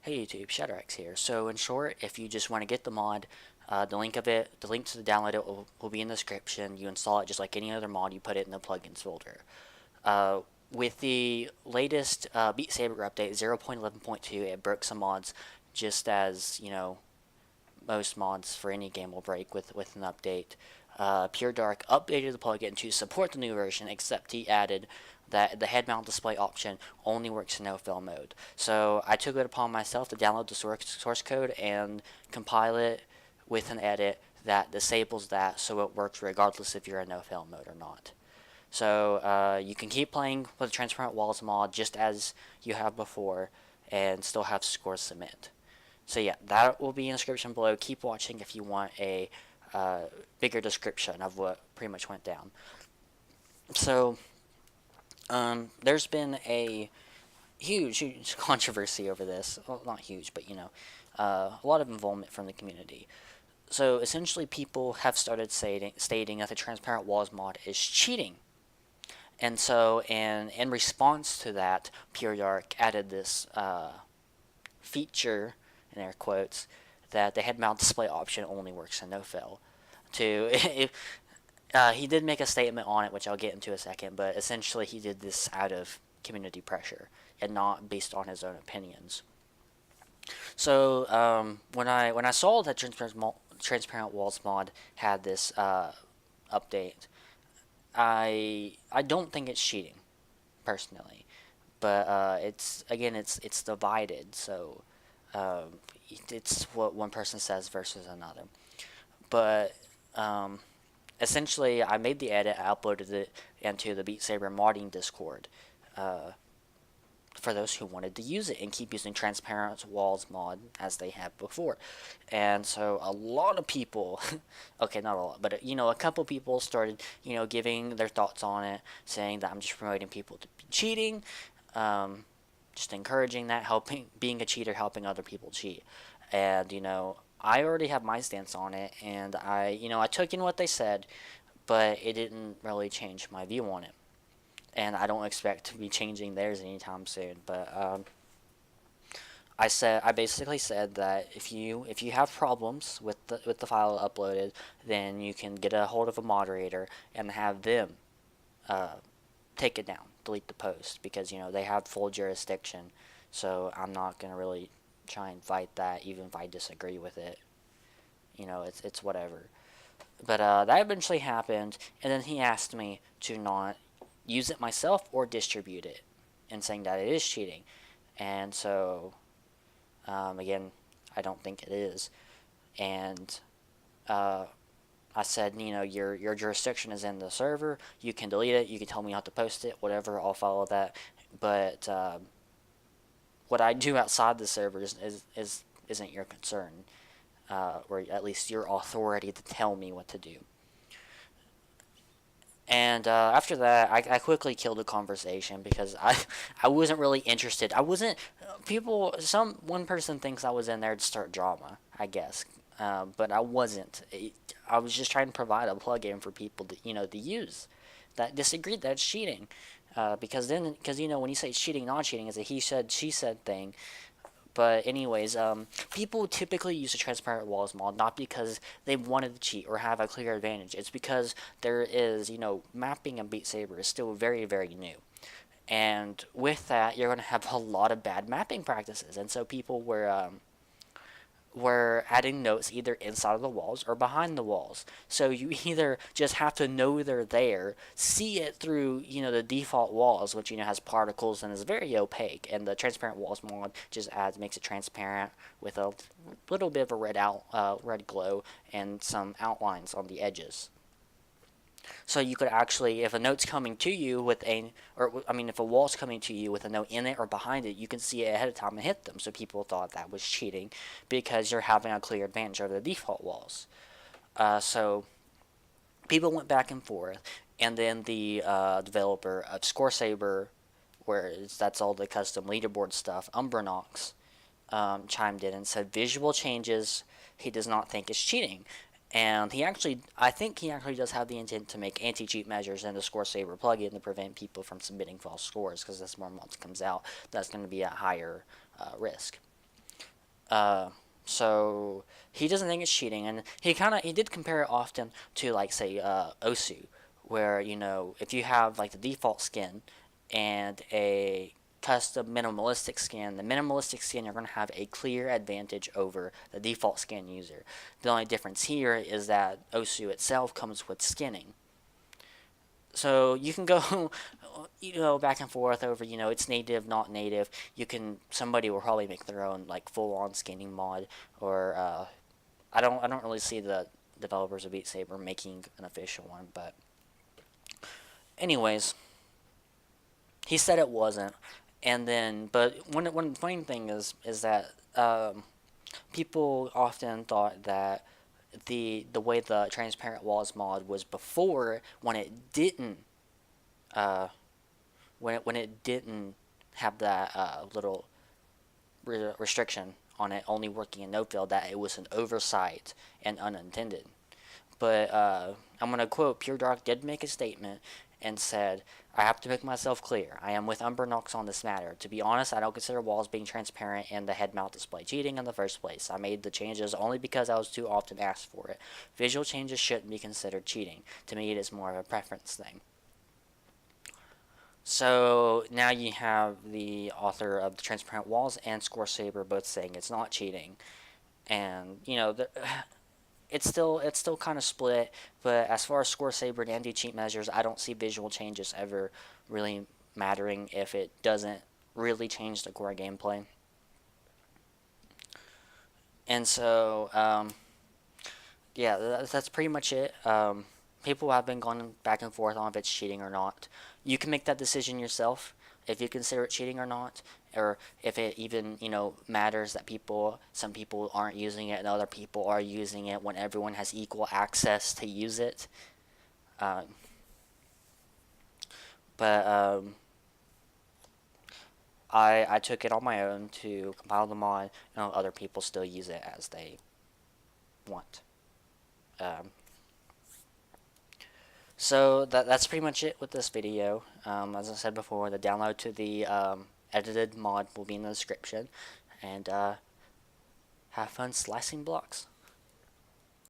Hey YouTube, Shadowx here. So in short, if you just want to get the mod, the link to the download it will be in the description. You install it just like any other mod. You put it in the plugins folder. Uh, with the latest Beat Saber update 0.11.2, it broke some mods, just as most mods for any game will break with an update. PureDark updated the plugin to support the new version, except he added that the head mount display option only works in no-fill mode. So I took it upon myself to download the source code and compile it with an edit that disables that, so it works regardless if you're in no-fill mode or not. So you can keep playing with the Transparent Walls mod just as you have before and still have score submit. So yeah, that will be in the description below. Keep watching if you want a bigger description of what pretty much went down. So there's been a huge controversy over this. Well, not huge, but a lot of involvement from the community. So essentially, people have started stating that the Transparent Walls mod is cheating. And so, in response to that, PureDark added this feature, in air quotes, that the head mount display option only works in no-fill. He did make a statement on it, which I'll get into in a second, but essentially he did this out of community pressure and not based on his own opinions. So when I saw that Transparent Walls mod had this update, I don't think it's cheating, personally, but it's divided, so it's what one person says versus another. But essentially, I made the edit, I uploaded it into the Beat Saber modding Discord for those who wanted to use it and keep using Transparent Walls mod as they have before. And so a lot of people, okay, not a lot, but a couple people started, giving their thoughts on it, saying that I'm just promoting people to be cheating, just encouraging that, being a cheater, helping other people cheat. And, I already have my stance on it, and I took in what they said, but it didn't really change my view on it. And I don't expect to be changing theirs anytime soon. But I basically said that if you have problems with the file uploaded, then you can get a hold of a moderator and have them take it down, delete the post, because they have full jurisdiction. So I'm not gonna really try and fight that, even if I disagree with it. It's whatever. But that eventually happened, and then he asked me to not use it myself or distribute it, and saying that it is cheating. And so, again, I don't think it is. And I said, your jurisdiction is in the server. You can delete it. You can tell me not to post it. Whatever. I'll follow that. But what I do outside the server isn't your concern, or at least your authority to tell me what to do. And after that, I quickly killed the conversation because I wasn't really interested. I wasn't. One person thinks I was in there to start drama, I guess, but I wasn't. I was just trying to provide a plugin for people to use that disagreed that it's cheating. Because when you say it's cheating, not cheating, it's a he said she said thing. But anyways, people typically use the Transparent Walls mod not because they wanted to cheat or have a clear advantage. It's because there is, mapping in Beat Saber is still very, very new. And with that, you're going to have a lot of bad mapping practices. And so people were adding notes either inside of the walls or behind the walls. So you either just have to know they're there, see it through, the default walls, which, has particles and is very opaque. And the Transparent Walls mod just makes it transparent with a little bit of a red glow and some outlines on the edges. So you could actually, if a note's coming to you if a wall's coming to you with a note in it or behind it, you can see it ahead of time and hit them. So people thought that was cheating because you're having a clear advantage over the default walls. So people went back and forth, and then the developer of Saber, that's all the custom leaderboard stuff, Umbranox, chimed in and said visual changes he does not think is cheating. And I think he actually does have the intent to make anti-cheat measures in the Saber plugin to prevent people from submitting false scores, because as more mods comes out, that's going to be a higher risk. So he doesn't think it's cheating, and he did compare it often to like say Osu, where if you have like the default skin and a custom minimalistic skin, the minimalistic skin you're going to have a clear advantage over the default skin user. The only difference here is that Osu itself comes with skinning. So you can go back and forth over it's native, not native. Somebody will probably make their own like full on scanning mod, or I don't really see the developers of Beat Saber making an official one. But anyways, he said it wasn't. And then, but one funny thing is that people often thought that the way the transparent walls mod was before, when it didn't have that little restriction on it only working in no field, that it was an oversight and unintended. But I'm going to quote, PureDark did make a statement and said, I have to make myself clear. I am with Umbranox on this matter. To be honest, I don't consider walls being transparent and the head mount display cheating in the first place. I made the changes only because I was too often asked for it. Visual changes shouldn't be considered cheating. To me, it is more of a preference thing. So now you have the author of the Transparent Walls and Saber both saying it's not cheating, and it's still kind of split. But as far as Saber and anti-cheat measures, I don't see visual changes ever really mattering if it doesn't really change the core gameplay. And so yeah, that's pretty much it. People have been going back and forth on if it's cheating or not. You can make that decision yourself if you consider it cheating or not, or if it even matters that some people aren't using it and other people are using it when everyone has equal access to use it. But I took it on my own to compile the mod. Other people still use it as they want. So that's pretty much it with this video. As I said before, the download to the edited mod will be in the description. And have fun slicing blocks.